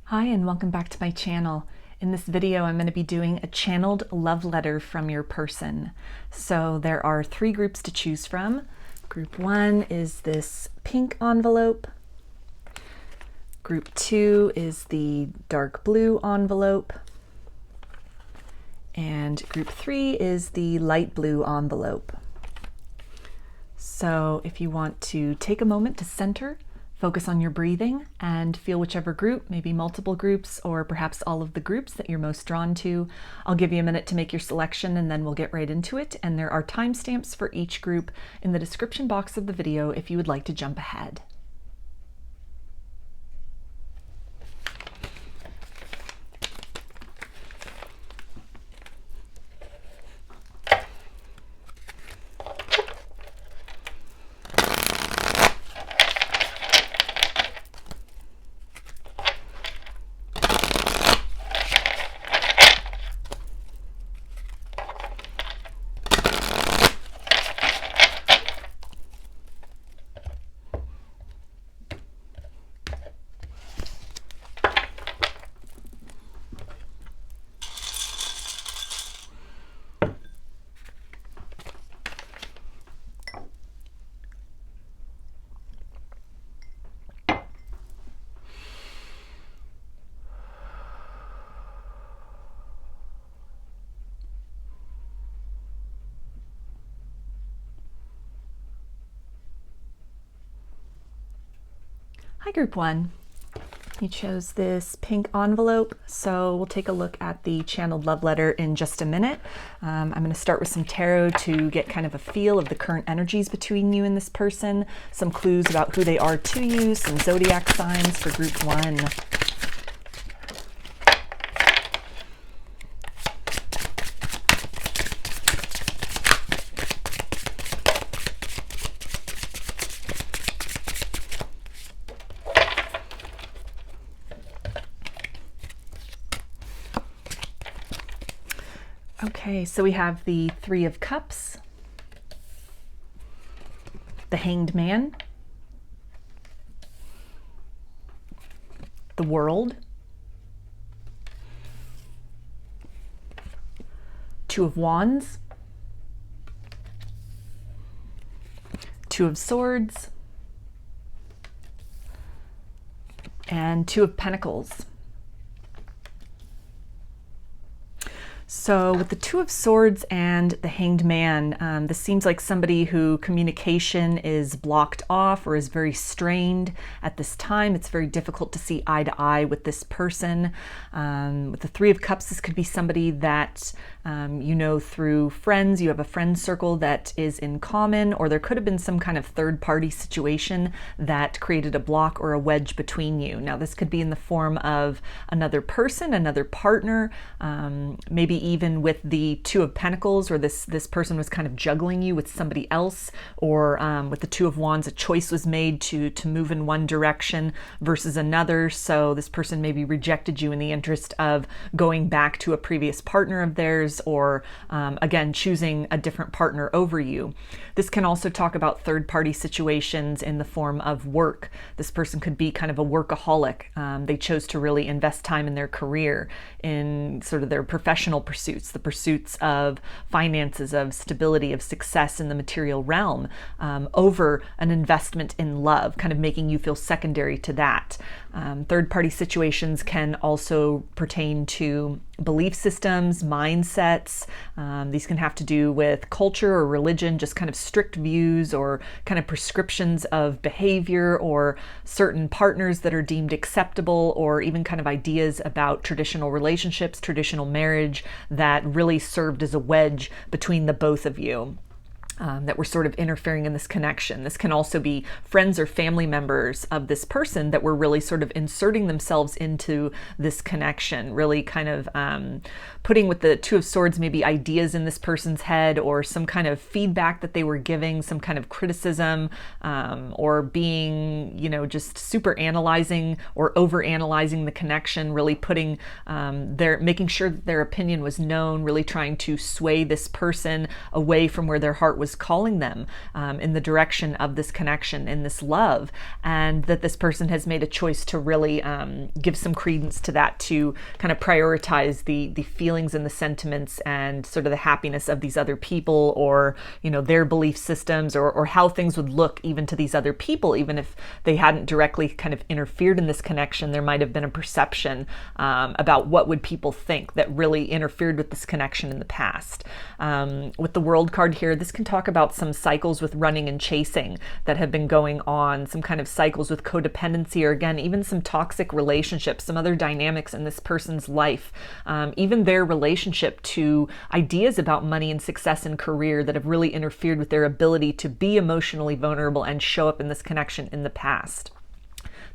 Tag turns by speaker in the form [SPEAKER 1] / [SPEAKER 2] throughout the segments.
[SPEAKER 1] Hi and welcome back to my channel. In this video I'm going to be doing a channeled love letter from your person. So there are three groups to choose from. Group 1 is this pink envelope. Group 2 is the dark blue envelope. And group 3 is the light blue envelope. So if you want to take a moment to center, focus on your breathing and feel whichever group, maybe multiple groups or perhaps all of the groups that you're most drawn to. I'll give you a minute to make your selection and then we'll get right into it. And there are timestamps for each group in the description box of the video if you would like to jump ahead. Hi Group 1. You chose this pink envelope, so we'll take a look at the channeled love letter in just a minute. I'm going to start with some tarot to get kind of a feel of the current energies between you and this person, some clues about who they are to you, some zodiac signs for Group 1. Okay, so we have the Three of Cups, the Hanged Man, the World, Two of Wands, Two of Swords, and Two of Pentacles. So with the Two of Swords and the Hanged Man, this seems like somebody who communication is blocked off or is very strained at this time. It's very difficult to see eye to eye with this person. With the Three of Cups, this could be somebody that you know through friends. You have a friend circle that is in common, or there could have been some kind of third-party situation that created a block or a wedge between you. Now, this could be in the form of another person, another partner, maybe even with the Two of Pentacles, where this person was kind of juggling you with somebody else, or with the Two of Wands, a choice was made to move in one direction versus another. So this person maybe rejected you in the interest of going back to a previous partner of theirs, or again, choosing a different partner over you. This can also talk about third-party situations in the form of work. This person could be kind of a workaholic. They chose to really invest time in their career, in sort of their professional pursuits, the pursuits of finances, of stability, of success in the material realm, over an investment in love, kind of making you feel secondary to that. Third-party situations can also pertain to belief systems, mindsets. These can have to do with culture or religion, just kind of strict views or kind of prescriptions of behavior, or certain partners that are deemed acceptable, or even kind of ideas about traditional relationships, traditional marriage that really served as a wedge between the both of you. That were sort of interfering in this connection. This can also be friends or family members of this person that were really sort of inserting themselves into this connection, really kind of putting with the Two of Swords maybe ideas in this person's head, or some kind of feedback that they were giving, some kind of criticism, or being, you know, just super analyzing or over analyzing the connection, really putting making sure that their opinion was known, really trying to sway this person away from where their heart was was calling them in the direction of this connection, in this love, and that this person has made a choice to really give some credence to that, to kind of prioritize the feelings and the sentiments and sort of the happiness of these other people, or their belief systems, or how things would look even to these other people. Even if they hadn't directly kind of interfered in this connection, there might have been a perception about what would people think that really interfered with this connection in the past. With the World card here, this can talk about some cycles with running and chasing that have been going on, some kind of cycles with codependency, or again, even some toxic relationships, some other dynamics in this person's life, even their relationship to ideas about money and success and career that have really interfered with their ability to be emotionally vulnerable and show up in this connection in the past.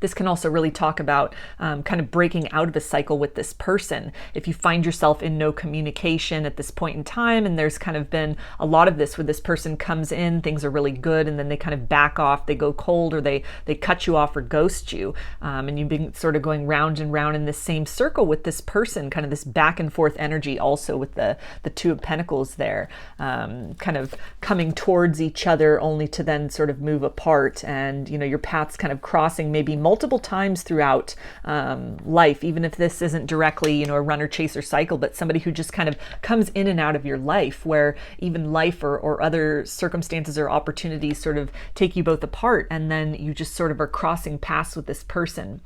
[SPEAKER 1] This can also really talk about kind of breaking out of a cycle with this person. If you find yourself in no communication at this point in time, and there's kind of been a lot of this where this person comes in, things are really good, and then they kind of back off, they go cold, or they cut you off or ghost you. And you've been sort of going round and round in this same circle with this person, kind of this back and forth energy also with the Two of Pentacles there, kind of coming towards each other only to then sort of move apart, and your paths kind of crossing maybe multiple times throughout life, even if this isn't directly a runner-chaser cycle, but somebody who just kind of comes in and out of your life, where even life or other circumstances or opportunities sort of take you both apart, and then you just sort of are crossing paths with this person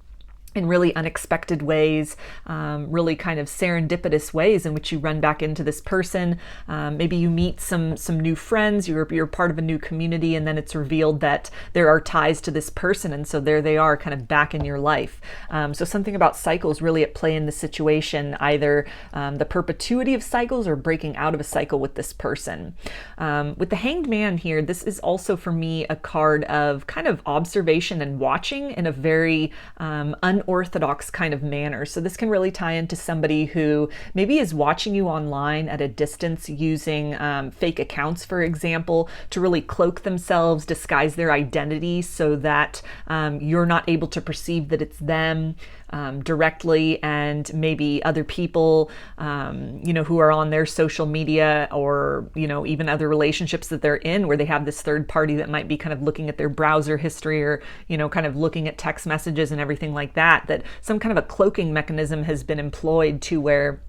[SPEAKER 1] in really unexpected ways, really kind of serendipitous ways in which you run back into this person. Maybe you meet some new friends, you're part of a new community, and then it's revealed that there are ties to this person, and so there they are kind of back in your life. So something about cycles really at play in this situation, either the perpetuity of cycles or breaking out of a cycle with this person. With the Hanged Man here, this is also for me a card of kind of observation and watching in a very unorthodox kind of manner. So this can really tie into somebody who maybe is watching you online at a distance using fake accounts, for example, to really cloak themselves, disguise their identity so that you're not able to perceive that it's them directly, and maybe other people, who are on their social media, or, even other relationships that they're in where they have this third party that might be kind of looking at their browser history, or, kind of looking at text messages and everything like that some kind of a cloaking mechanism has been employed to where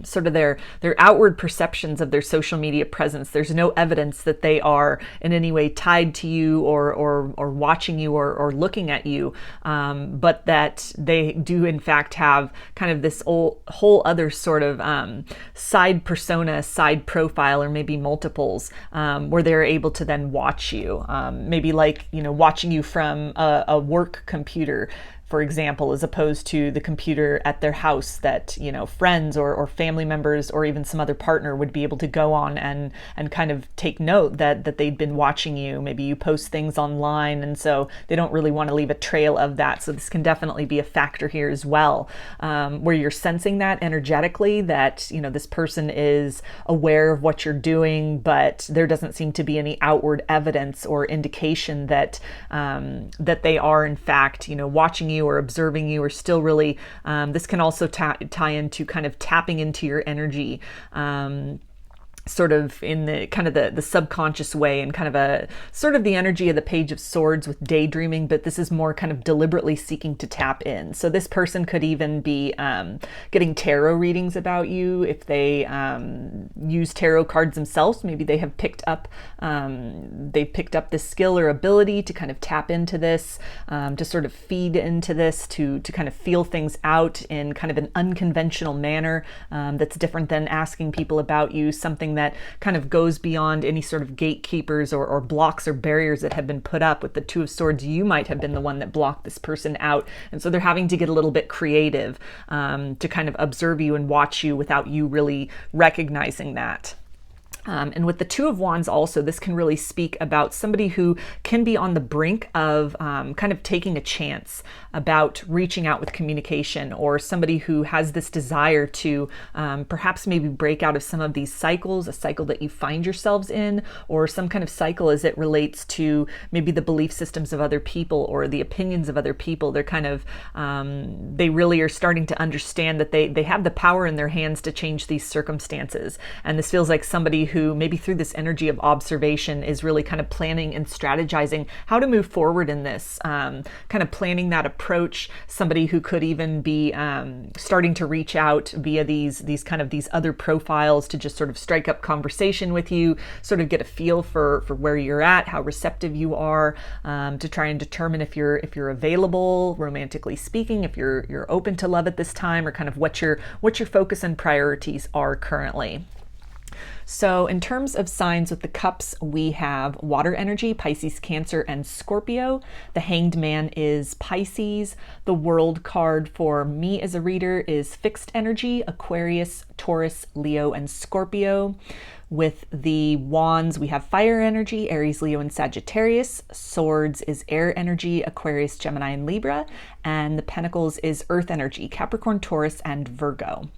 [SPEAKER 1] sort of their outward perceptions of their social media presence, there's no evidence that they are in any way tied to you or watching you or looking at you, but that they do in fact have kind of this whole other sort of side persona, side profile, or maybe multiples, where they're able to then watch you, maybe like watching you from a work computer, for example, as opposed to the computer at their house that, friends or family members or even some other partner would be able to go on and kind of take note that they'd been watching you. Maybe you post things online, and so they don't really want to leave a trail of that. So this can definitely be a factor here as well, where you're sensing that energetically, that, this person is aware of what you're doing, but there doesn't seem to be any outward evidence or indication that that they are in fact, watching you or observing you, or still really, this can also tie into kind of tapping into your energy, sort of in the kind of the subconscious way, and kind of a sort of the energy of the Page of Swords with daydreaming, but this is more kind of deliberately seeking to tap in. So this person could even be getting tarot readings about you. If they use tarot cards themselves, maybe they have picked up this skill or ability to kind of tap into this, to sort of feed into this, to kind of feel things out in kind of an unconventional manner, that's different than asking people about you, something that kind of goes beyond any sort of gatekeepers or blocks or barriers that have been put up. With the Two of Swords, you might have been the one that blocked this person out, and so they're having to get a little bit creative to kind of observe you and watch you without you really recognizing that. And with the Two of Wands also, this can really speak about somebody who can be on the brink of kind of taking a chance about reaching out with communication, or somebody who has this desire to perhaps maybe break out of some of these cycles, a cycle that you find yourselves in, or some kind of cycle as it relates to maybe the belief systems of other people or the opinions of other people. They're kind of, they really are starting to understand that they have the power in their hands to change these circumstances. And this feels like somebody somebody who maybe through this energy of observation is really kind of planning and strategizing how to move forward in this, kind of planning that approach. Somebody who could even be starting to reach out via these other profiles to just sort of strike up conversation with you, sort of get a feel for where you're at, how receptive you are, to try and determine if you're available, romantically speaking, if you're open to love at this time, or kind of what your focus and priorities are currently. So in terms of signs with the cups, we have water energy, Pisces, Cancer, and Scorpio. The Hanged Man is Pisces. The World card for me as a reader is fixed energy, Aquarius, Taurus, Leo, and Scorpio. With the Wands, we have fire energy, Aries, Leo, and Sagittarius. Swords is air energy, Aquarius, Gemini, and Libra. And the Pentacles is earth energy, Capricorn, Taurus, and Virgo.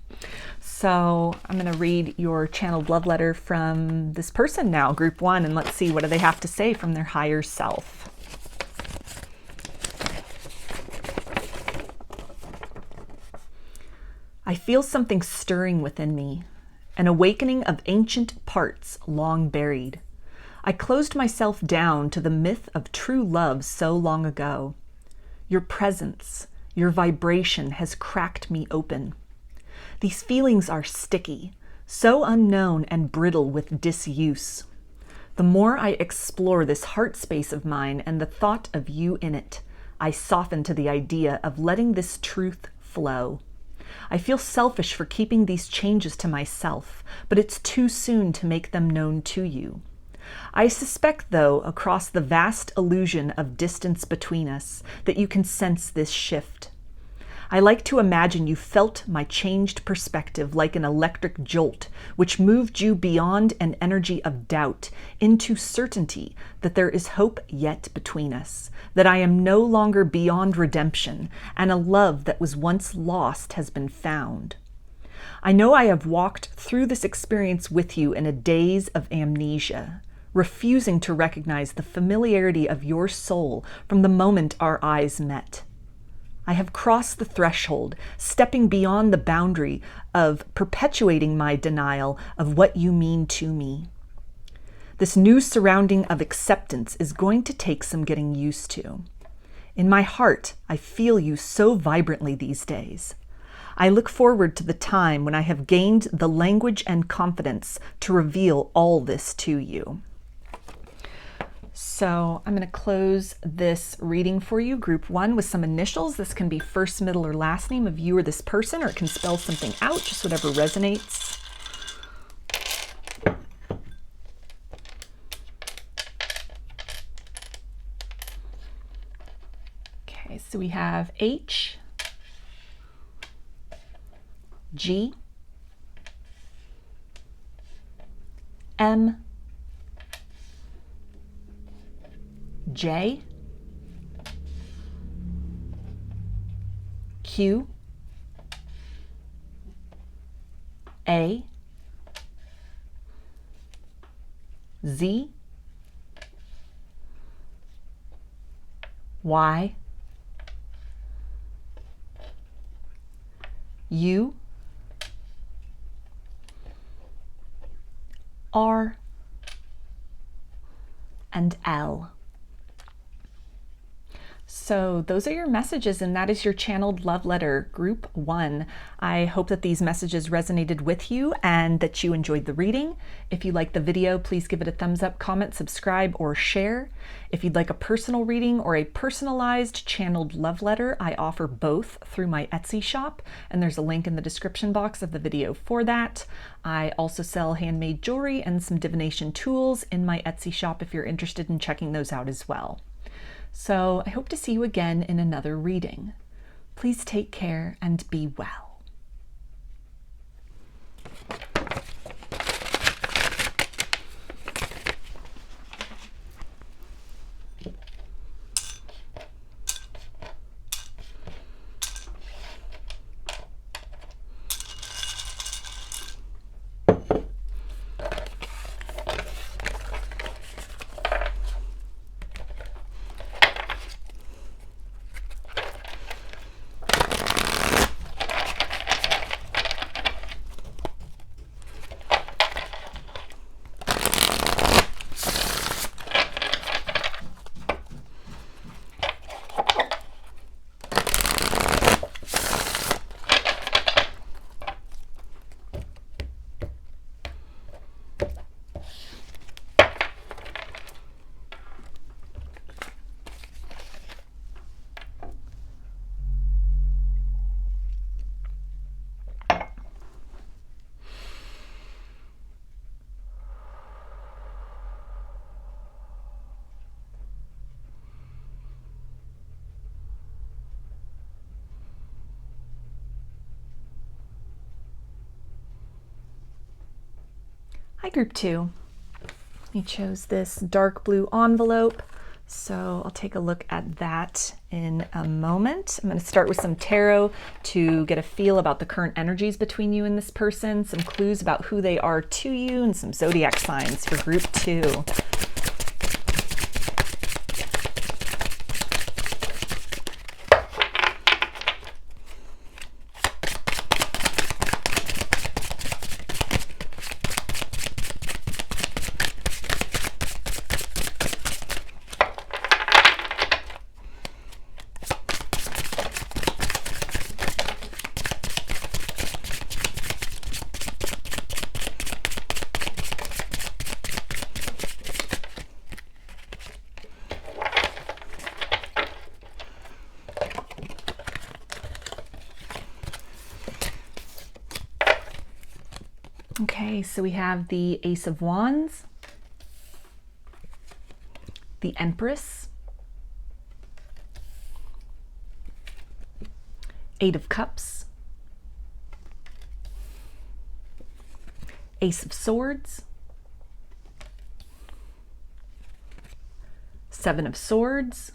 [SPEAKER 1] So I'm going to read your channeled love letter from this person now, group 1, and let's see what do they have to say from their higher self. I feel something stirring within me, an awakening of ancient parts long buried. I closed myself down to the myth of true love so long ago. Your presence, your vibration has cracked me open. These feelings are sticky, so unknown and brittle with disuse. The more I explore this heart space of mine and the thought of you in it, I soften to the idea of letting this truth flow. I feel selfish for keeping these changes to myself, but it's too soon to make them known to you. I suspect, though, across the vast illusion of distance between us, that you can sense this shift. I like to imagine you felt my changed perspective like an electric jolt, which moved you beyond an energy of doubt into certainty that there is hope yet between us, that I am no longer beyond redemption, and a love that was once lost has been found. I know I have walked through this experience with you in a daze of amnesia, refusing to recognize the familiarity of your soul from the moment our eyes met. I have crossed the threshold, stepping beyond the boundary of perpetuating my denial of what you mean to me. This new surrounding of acceptance is going to take some getting used to. In my heart, I feel you so vibrantly these days. I look forward to the time when I have gained the language and confidence to reveal all this to you. So I'm going to close this reading for you, group 1, with some initials. This can be first, middle, or last name of you or this person, or it can spell something out, just whatever resonates. Okay, so we have H, G, M, J, Q, A, Z, Y, U, R, and L. So those are your messages, and that is your channeled love letter, group 1. I hope that these messages resonated with you and that you enjoyed the reading. If you liked the video, please give it a thumbs up, comment, subscribe, or share. If you'd like a personal reading or a personalized channeled love letter, I offer both through my Etsy shop, and there's a link in the description box of the video for that. I also sell handmade jewelry and some divination tools in my Etsy shop if you're interested in checking those out as well. So I hope to see you again in another reading. Please take care and be well. Hi, group 2. You chose this dark blue envelope, so I'll take a look at that in a moment. I'm going to start with some tarot to get a feel about the current energies between you and this person, some clues about who they are to you, and some zodiac signs for group 2. Okay, so we have the Ace of Wands, the Empress, Eight of Cups, Ace of Swords, Seven of Swords,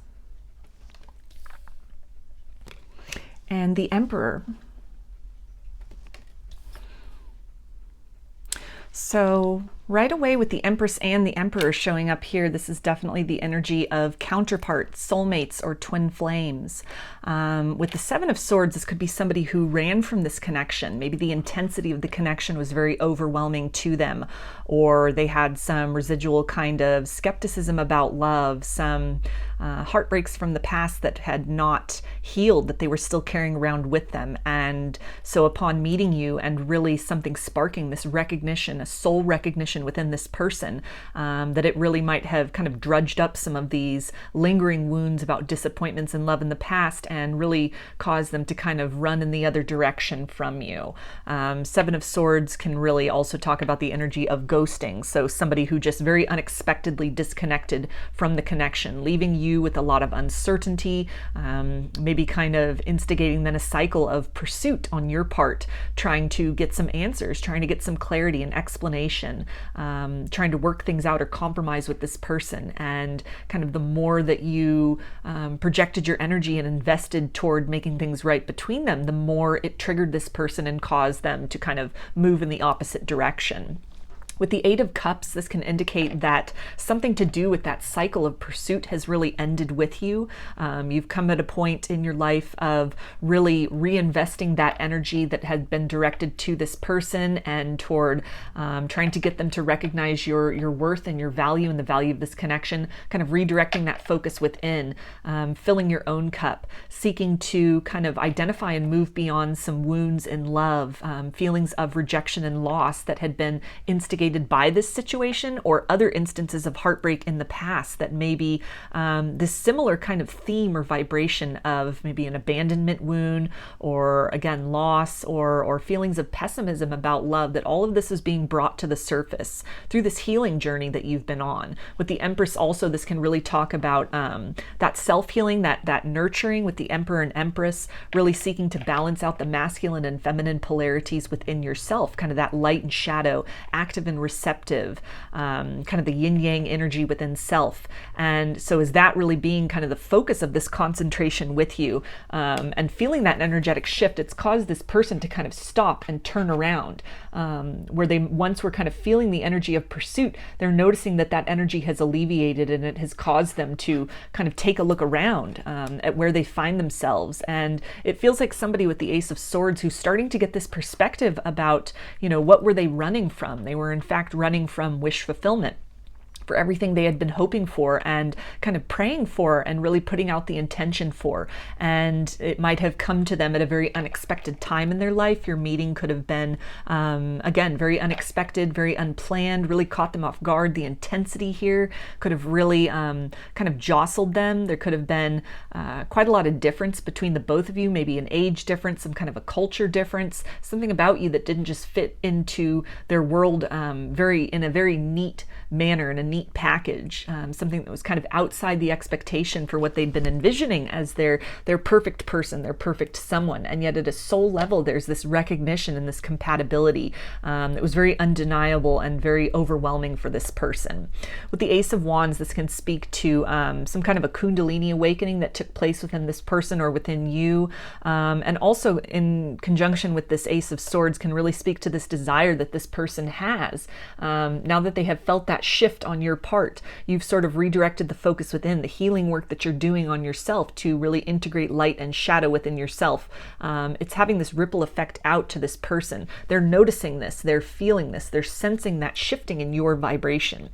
[SPEAKER 1] and the Emperor. So right away with the Empress and the Emperor showing up here, this is definitely the energy of counterparts, soulmates, or twin flames. With the Seven of Swords, this could be somebody who ran from this connection. Maybe the intensity of the connection was very overwhelming to them, or they had some residual kind of skepticism about love, some heartbreaks from the past that had not healed, that they were still carrying around with them. And so upon meeting you and really something sparking this recognition, a soul recognition within this person, that it really might have kind of drudged up some of these lingering wounds about disappointments in love in the past and really caused them to kind of run in the other direction from you. Seven of Swords can really also talk about the energy of ghosting. So somebody who just very unexpectedly disconnected from the connection, leaving you with a lot of uncertainty, maybe kind of instigating then a cycle of pursuit on your part, trying to get some answers, trying to get some clarity and explanation, trying to work things out or compromise with this person. And kind of the more that you projected your energy and invested toward making things right between them, the more it triggered this person and caused them to kind of move in the opposite direction. With the Eight of Cups, this can indicate that something to do with that cycle of pursuit has really ended with you. You've come at a point in your life of really reinvesting that energy that had been directed to this person and toward trying to get them to recognize your worth and your value and the value of this connection, kind of redirecting that focus within, filling your own cup, seeking to kind of identify and move beyond some wounds in love, feelings of rejection and loss that had been instigated by this situation, or other instances of heartbreak in the past that maybe this similar kind of theme or vibration of maybe an abandonment wound, or again loss, or feelings of pessimism about love, that all of this is being brought to the surface through this healing journey that you've been on. With the Empress also, this can really talk about that self-healing, that nurturing, with the Emperor and Empress really seeking to balance out the masculine and feminine polarities within yourself, kind of that light and shadow, active and receptive, kind of the yin-yang energy within self. And so is that really being kind of the focus of this concentration with you, and feeling that energetic shift, it's caused this person to kind of stop and turn around. Where they once were kind of feeling the energy of pursuit, they're noticing that that energy has alleviated, and it has caused them to kind of take a look around at where they find themselves. And it feels like somebody with the Ace of Swords who's starting to get this perspective about, what were they running from? They were in fact running from wish fulfillment, for everything they had been hoping for and kind of praying for and really putting out the intention for. And it might have come to them at a very unexpected time in their life. Your meeting could have been, again, very unexpected, very unplanned, really caught them off guard. The intensity here could have really kind of jostled them. There could have been quite a lot of difference between the both of you, maybe an age difference, some kind of a culture difference, something about you that didn't just fit into their world in a very neat manner, in a neat neat package, something that was kind of outside the expectation for what they'd been envisioning as their perfect person, their perfect someone. And yet at a soul level, there's this recognition and this compatibility that was very undeniable and very overwhelming for this person. With the Ace of Wands, this can speak to some kind of a Kundalini awakening that took place within this person or within you. And also in conjunction with this Ace of Swords can really speak to this desire that this person has. Now that they have felt that shift on your part, you've sort of redirected the focus within, the healing work that you're doing on yourself to really integrate light and shadow within yourself. It's having this ripple effect out to this person. They're noticing this, they're feeling this, they're sensing that shifting in your vibration.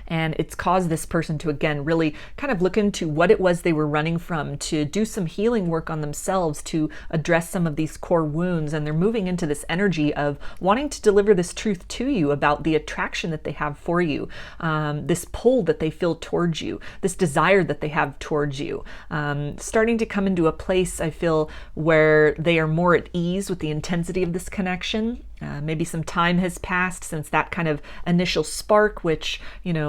[SPEAKER 1] And it's caused this person to, again, really kind of look into what it was they were running from, to do some healing work on themselves, to address some of these core wounds. And they're moving into this energy of wanting to deliver this truth to you about the attraction that they have for you, this pull that they feel towards you, this desire that they have towards you. Starting to come into a place, I feel, where they are more at ease with the intensity of this connection. Maybe some time has passed since that kind of initial spark, which,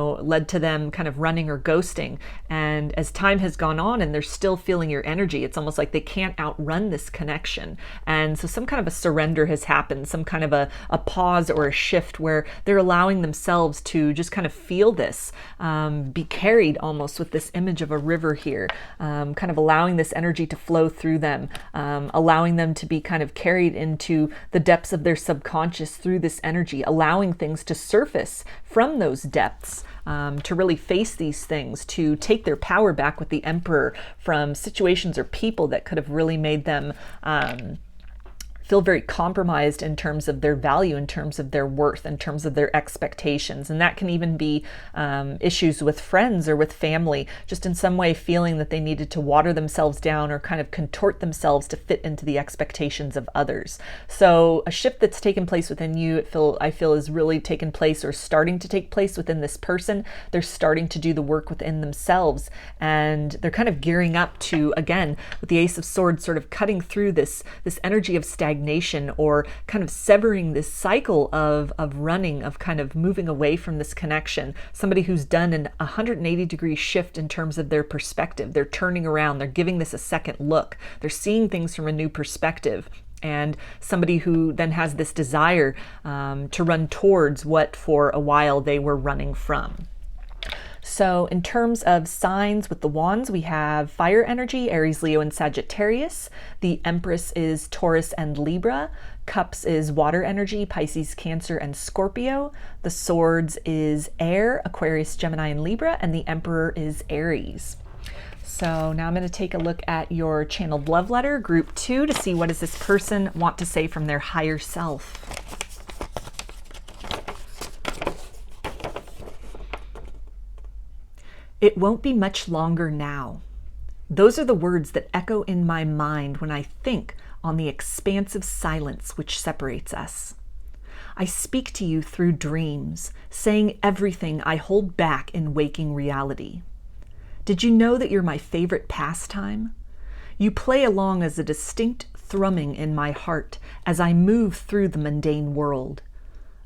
[SPEAKER 1] led to them kind of running or ghosting. And as time has gone on and they're still feeling your energy, it's almost like they can't outrun this connection. And so some kind of a surrender has happened, some kind of a pause or a shift where they're allowing themselves to just kind of feel this, be carried almost with this image of a river here, kind of allowing this energy to flow through them, allowing them to be kind of carried into the depths of their subconscious through this energy, allowing things to surface from those depths, to really face these things, to take their power back with the Emperor from situations or people that could have really made them feel very compromised in terms of their value, in terms of their worth, in terms of their expectations. And that can even be issues with friends or with family, just in some way feeling that they needed to water themselves down or kind of contort themselves to fit into the expectations of others. So a shift that's taken place within you, I feel is really taken place or starting to take place within this person. They're starting to do the work within themselves, and they're kind of gearing up to, again, with the Ace of Swords, sort of cutting through this energy of stagnation, or kind of severing this cycle of running, of kind of moving away from this connection. Somebody who's done an 180-degree shift in terms of their perspective. They're turning around, they're giving this a second look, they're seeing things from a new perspective. And somebody who then has this desire to run towards what for a while they were running from. So in terms of signs with the wands, we have fire energy, Aries, Leo, and Sagittarius. The Empress is Taurus and Libra. Cups is water energy, Pisces, Cancer, and Scorpio. The Swords is air, Aquarius, Gemini, and Libra. And the Emperor is Aries. So now I'm going to take a look at your channeled love letter, group 2, to see what does this person want to say from their higher self. It won't be much longer now. Those are the words that echo in my mind when I think on the expansive silence which separates us. I speak to you through dreams, saying everything I hold back in waking reality. Did you know that you're my favorite pastime? You play along as a distinct thrumming in my heart as I move through the mundane world.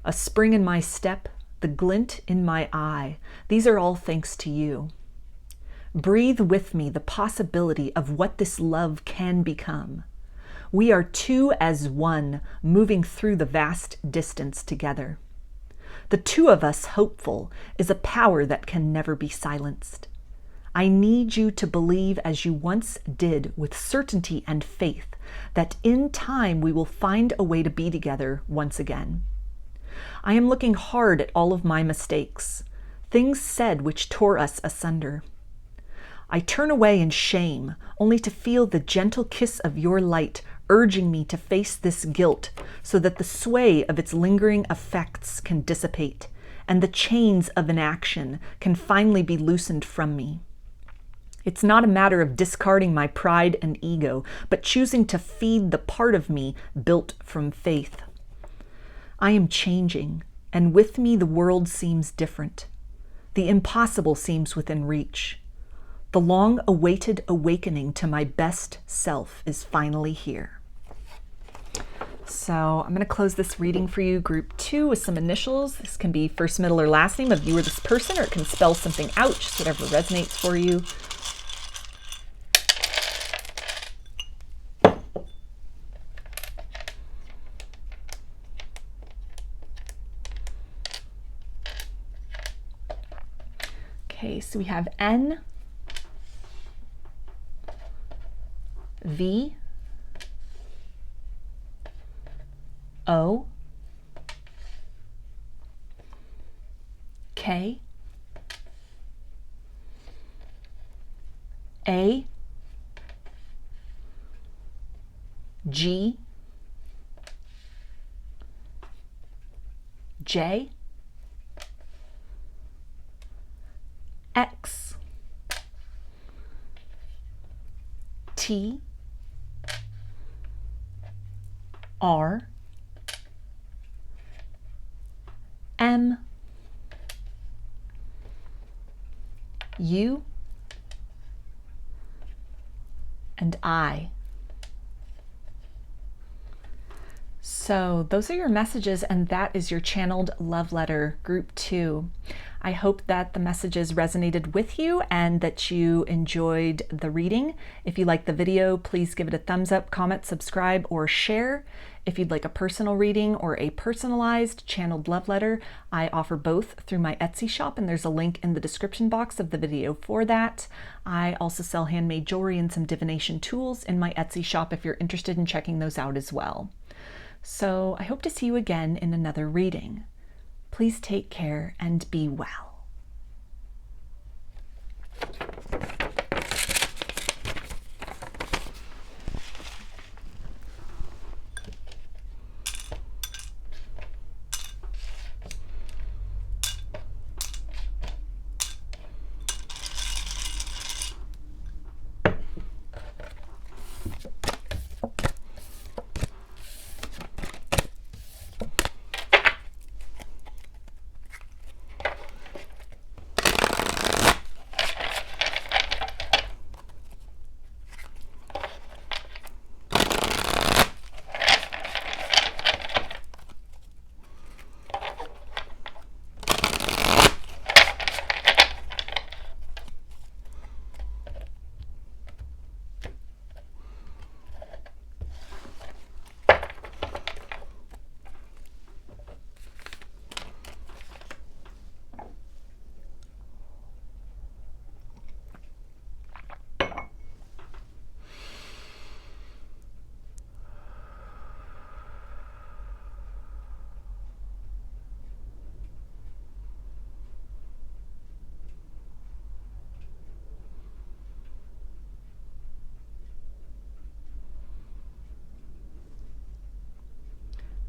[SPEAKER 1] A spring in my step, the glint in my eye, these are all thanks to you. Breathe with me the possibility of what this love can become. We are two as one, moving through the vast distance together. The two of us hopeful is a power that can never be silenced. I need you to believe as you once did with certainty and faith that in time we will find a way to be together once again. I am looking hard at all of my mistakes, things said which tore us asunder. I turn away in shame, only to feel the gentle kiss of your light urging me to face this guilt so that the sway of its lingering effects can dissipate and the chains of inaction can finally be loosened from me. It's not a matter of discarding my pride and ego, but choosing to feed the part of me built from faith. I am changing, and with me the world seems different. The impossible seems within reach. The long-awaited awakening to my best self is finally here. So I'm going to close this reading for you, group 2, with some initials. This can be first, middle, or last name of you or this person, or it can spell something out, just whatever resonates for you. Okay, so we have N, V, O, K, A, G, J, X, T, R, M, U, and I. So those are your messages, and that is your channeled love letter, group 2. I hope that the messages resonated with you and that you enjoyed the reading. If you liked the video, please give it a thumbs up, comment, subscribe, or share. If you'd like a personal reading or a personalized channeled love letter, I offer both through my Etsy shop, and there's a link in the description box of the video for that. I also sell handmade jewelry and some divination tools in my Etsy shop if you're interested in checking those out as well. So I hope to see you again in another reading. Please take care and be well.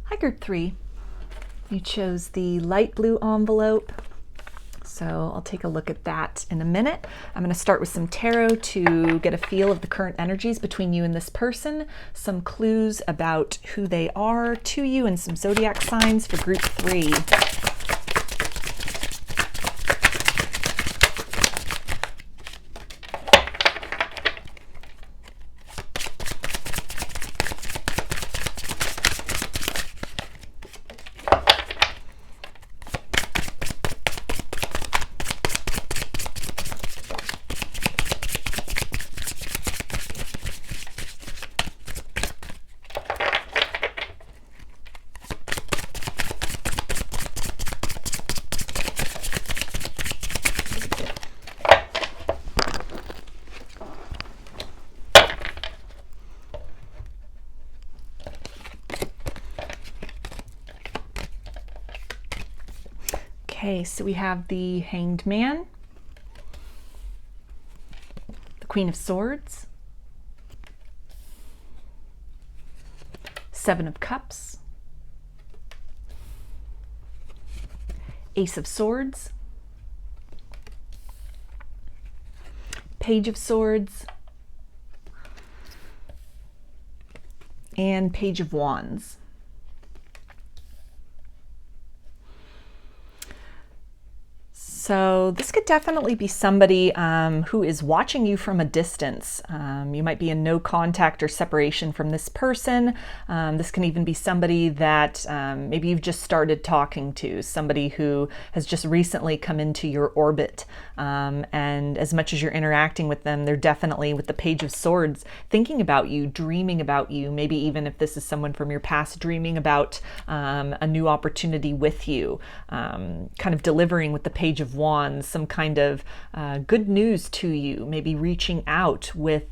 [SPEAKER 1] Hi, group 3. You chose the light blue envelope, so I'll take a look at that in a minute. I'm going to start with some tarot to get a feel of the current energies between you and this person, some clues about who they are to you, and some zodiac signs for group 3. Okay, so we have the Hanged Man, the Queen of Swords, Seven of Cups, Ace of Swords, Page of Swords, and Page of Wands. So this could definitely be somebody who is watching you from a distance. You might be in no contact or separation from this person. This can even be somebody that maybe you've just started talking to, somebody who has just recently come into your orbit. And as much as you're interacting with them, they're definitely, with the Page of Swords, thinking about you, dreaming about you. Maybe even if this is someone from your past, dreaming about a new opportunity with you, kind of delivering with the Page of Wands some kind of good news to you, maybe reaching out with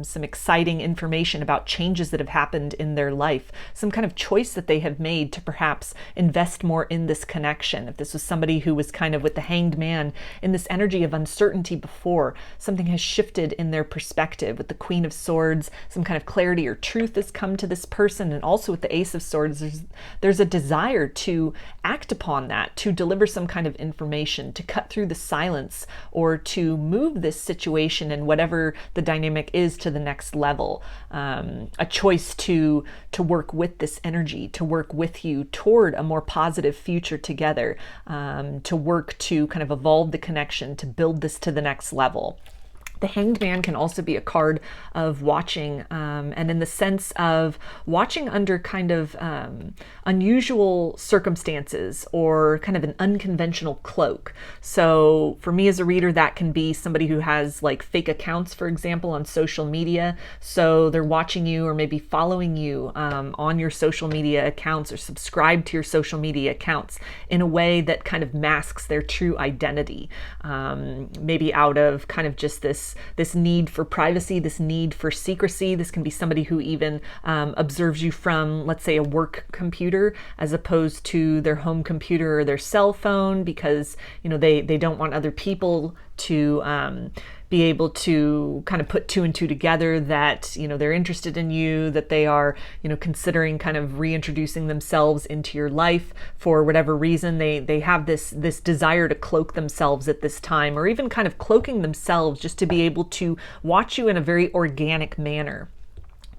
[SPEAKER 1] some exciting information about changes that have happened in their life, some kind of choice that they have made to perhaps invest more in this connection. If this was somebody who was kind of with the Hanged Man in this energy of uncertainty before, something has shifted in their perspective. With the Queen of Swords, some kind of clarity or truth has come to this person, and also with the Ace of Swords, there's a desire to act upon that, to deliver some kind of information, to cut through the silence, or to move this situation and whatever the dynamic is to the next level. A choice to work with this energy, to work with you toward a more positive future together, to work to kind of evolve the connection, to build this to the next level. The Hanged Man can also be a card of watching, and in the sense of watching under kind of unusual circumstances or kind of an unconventional cloak. So for me as a reader, that can be somebody who has like fake accounts, for example, on social media. So they're watching you or maybe following you on your social media accounts, or subscribed to your social media accounts in a way that kind of masks their true identity. Maybe out of kind of just this need for privacy, this need for secrecy. This can be somebody who even observes you from, let's say, a work computer as opposed to their home computer or their cell phone, because they don't want other people to be able to kind of put two and two together, that they're interested in you, that they are considering kind of reintroducing themselves into your life for whatever reason. They have this desire to cloak themselves at this time, or even kind of cloaking themselves just to be able to watch you in a very organic manner,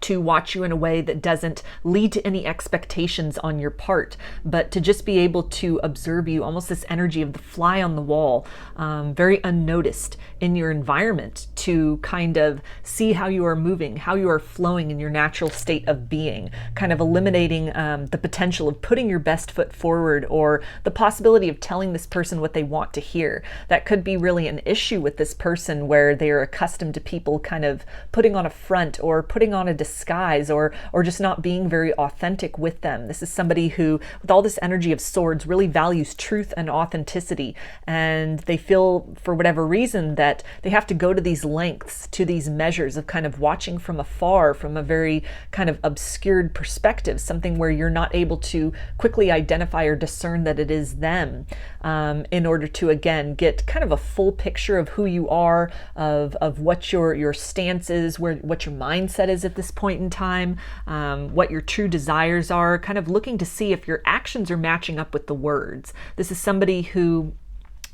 [SPEAKER 1] to watch you in a way that doesn't lead to any expectations on your part, but to just be able to observe you, almost this energy of the fly on the wall, very unnoticed in your environment, to kind of see how you are moving, how you are flowing in your natural state of being, kind of eliminating the potential of putting your best foot forward, or the possibility of telling this person what they want to hear. That could be really an issue with this person, where they are accustomed to people kind of putting on a front or putting on a disguise, or just not being very authentic with them. This is somebody who, with all this energy of swords, really values truth and authenticity, and they feel, for whatever reason, that they have to go to these lengths, to these measures of kind of watching from afar, from a very kind of obscured perspective, something where you're not able to quickly identify or discern that it is them, in order to, again, get kind of a full picture of who you are, of what your stance is, what your mindset is at this point in time, what your true desires are, kind of looking to see if your actions are matching up with the words. This is somebody who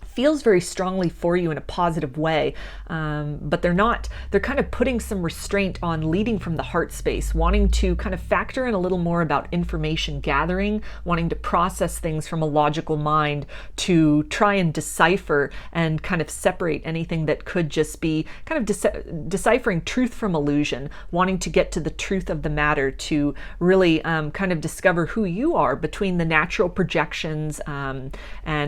[SPEAKER 1] feels very strongly for you in a positive way, but they're not. They're kind of putting some restraint on leading from the heart space, wanting to kind of factor in a little more about information gathering, wanting to process things from a logical mind, to try and decipher and kind of separate anything that could just be kind of deciphering truth from illusion, wanting to get to the truth of the matter, to really kind of discover who you are between the natural projections and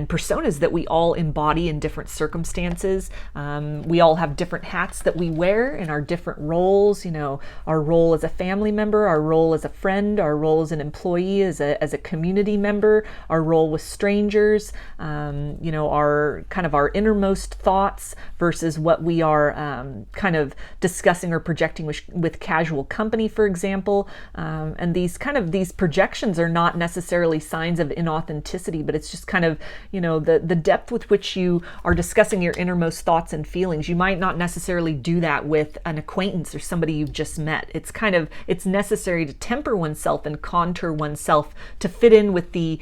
[SPEAKER 1] personas that we all embody in different circumstances. We all have different hats that we wear in our different roles. Our role as a family member, our role as a friend, our role as an employee, as a community member, our role with strangers, our kind of our innermost thoughts versus what we are kind of discussing or projecting with casual company, for example. And these projections are not necessarily signs of inauthenticity, but it's just kind of, the depth with which you are discussing your innermost thoughts and feelings. You might not necessarily do that with an acquaintance or somebody you've just met. It's necessary to temper oneself and contour oneself to fit in with the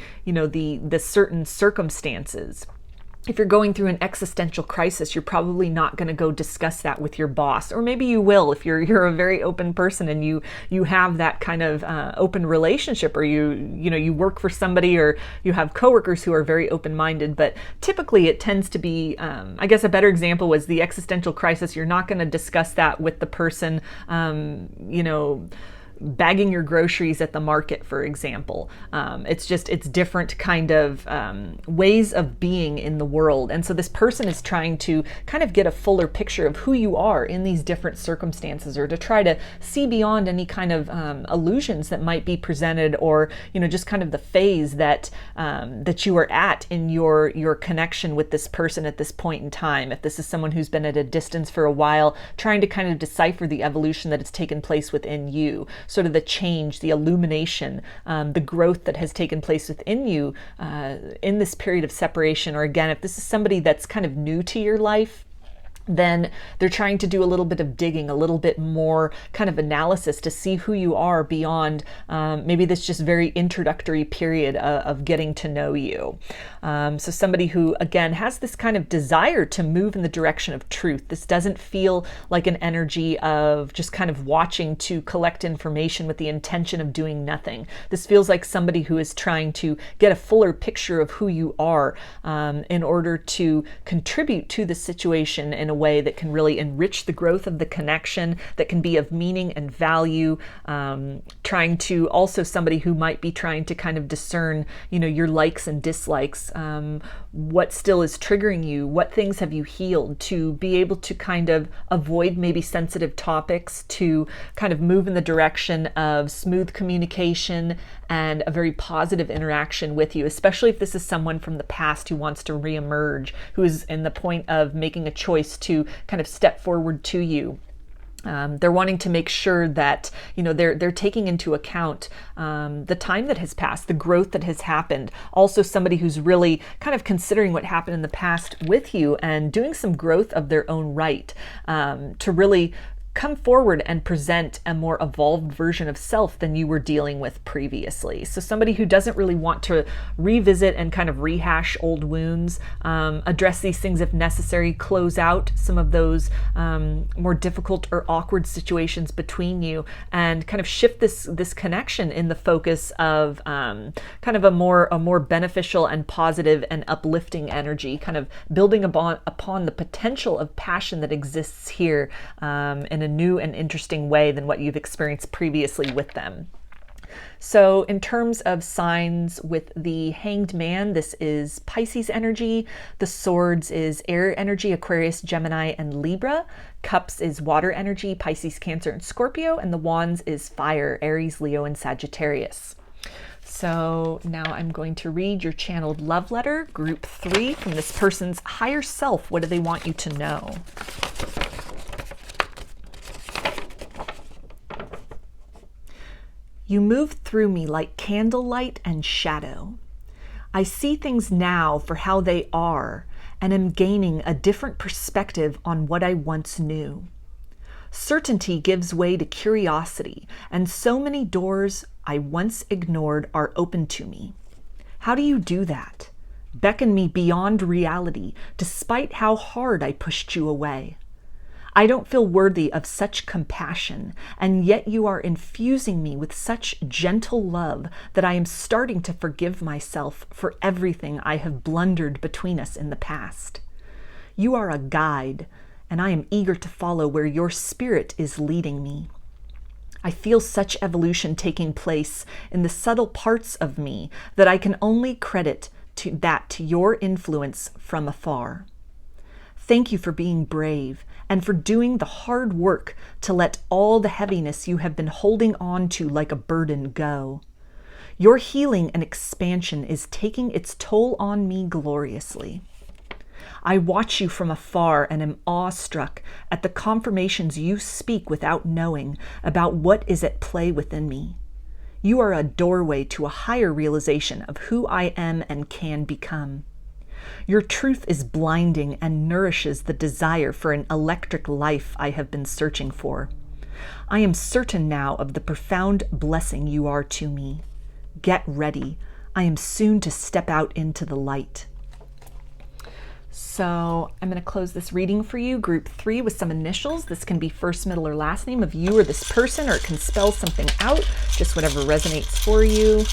[SPEAKER 1] certain circumstances. if you're going through an existential crisis, you're probably not going to go discuss that with your boss, or maybe you will if you're a very open person and you have that kind of open relationship, or you work for somebody, or you have coworkers who are very open-minded. But typically, it tends to be, I guess, a better example was the existential crisis. You're not going to discuss that with the person, bagging your groceries at the market, for example. It's different kind of ways of being in the world. And so this person is trying to kind of get a fuller picture of who you are in these different circumstances, or to try to see beyond any kind of illusions that might be presented, or, just kind of the phase that you are at in your connection with this person at this point in time. If this is someone who's been at a distance for a while, trying to kind of decipher the evolution that has taken place within you, sort of the change, the illumination, the growth that has taken place within you in this period of separation. Or again, if this is somebody that's kind of new to your life, then they're trying to do a little bit of digging, a little bit more kind of analysis to see who you are beyond maybe this just very introductory period of getting to know you. So somebody who, again, has this kind of desire to move in the direction of truth. This doesn't feel like an energy of just kind of watching to collect information with the intention of doing nothing. This feels like somebody who is trying to get a fuller picture of who you are in order to contribute to the situation in a way that can really enrich the growth of the connection, that can be of meaning and value. Trying to also somebody who might be trying to kind of discern, your likes and dislikes, what still is triggering you, what things have you healed, to be able to kind of avoid maybe sensitive topics, to kind of move in the direction of smooth communication and a very positive interaction with you, especially if this is someone from the past who wants to reemerge, who is in the point of making a choice to kind of step forward to you. They're wanting to make sure that, they're taking into account the time that has passed, the growth that has happened. Also somebody who's really kind of considering what happened in the past with you and doing some growth of their own right, to really come forward and present a more evolved version of self than you were dealing with previously. So somebody who doesn't really want to revisit and kind of rehash old wounds, address these things if necessary, close out some of those more difficult or awkward situations between you, and kind of shift this connection in the focus of kind of a more beneficial and positive and uplifting energy, kind of building upon the potential of passion that exists here in a new and interesting way than what you've experienced previously with them. So in terms of signs with the Hanged Man, this is Pisces energy. The Swords is air energy, Aquarius, Gemini, and Libra. Cups is water energy, Pisces, Cancer, and Scorpio. And the Wands is fire, Aries, Leo, and Sagittarius. So now I'm going to read your channeled love letter, group 3, from this person's higher self. What do they want you to know? You move through me like candlelight and shadow. I see things now for how they are, and am gaining a different perspective on what I once knew. Certainty gives way to curiosity, and so many doors I once ignored are open to me. How do you do that? Beckon me beyond reality, despite how hard I pushed you away. I don't feel worthy of such compassion, and yet you are infusing me with such gentle love that I am starting to forgive myself for everything I have blundered between us in the past. You are a guide, and I am eager to follow where your spirit is leading me. I feel such evolution taking place in the subtle parts of me that I can only credit to your influence from afar. Thank you for being brave and for doing the hard work to let all the heaviness you have been holding on to like a burden go. Your healing and expansion is taking its toll on me gloriously. I watch you from afar and am awestruck at the confirmations you speak without knowing about what is at play within me. You are a doorway to a higher realization of who I am and can become. Your truth is blinding and nourishes the desire for an electric life I have been searching for. I am certain now of the profound blessing you are to me. Get ready. I am soon to step out into the light. So I'm going to close this reading for you, group 3, with some initials. This can be first, middle, or last name of you or this person, or it can spell something out, just whatever resonates for you.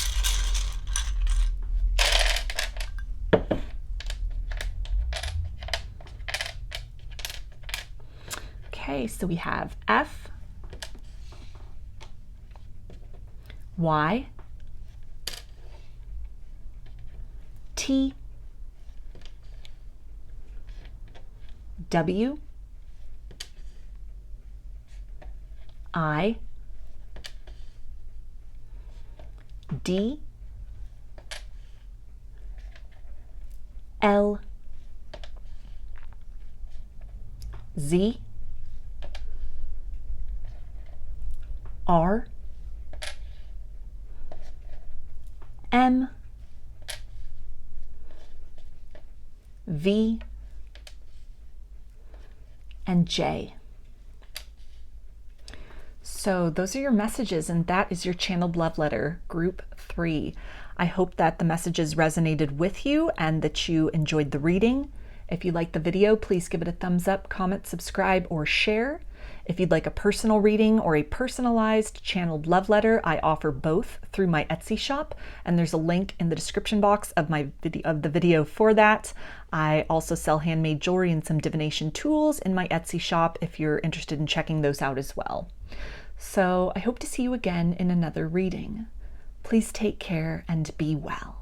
[SPEAKER 1] Okay, so we have F, Y, T, W, I, D, L, Z, R, M, V, and J. So those are your messages, and that is your channeled love letter, group 3. I hope that the messages resonated with you and that you enjoyed the reading. If you liked the video, please give it a thumbs up, comment, subscribe, or share. If you'd like a personal reading or a personalized channeled love letter, I offer both through my Etsy shop, and there's a link in the description box of the video for that. I also sell handmade jewelry and some divination tools in my Etsy shop if you're interested in checking those out as well. So I hope to see you again in another reading. Please take care and be well.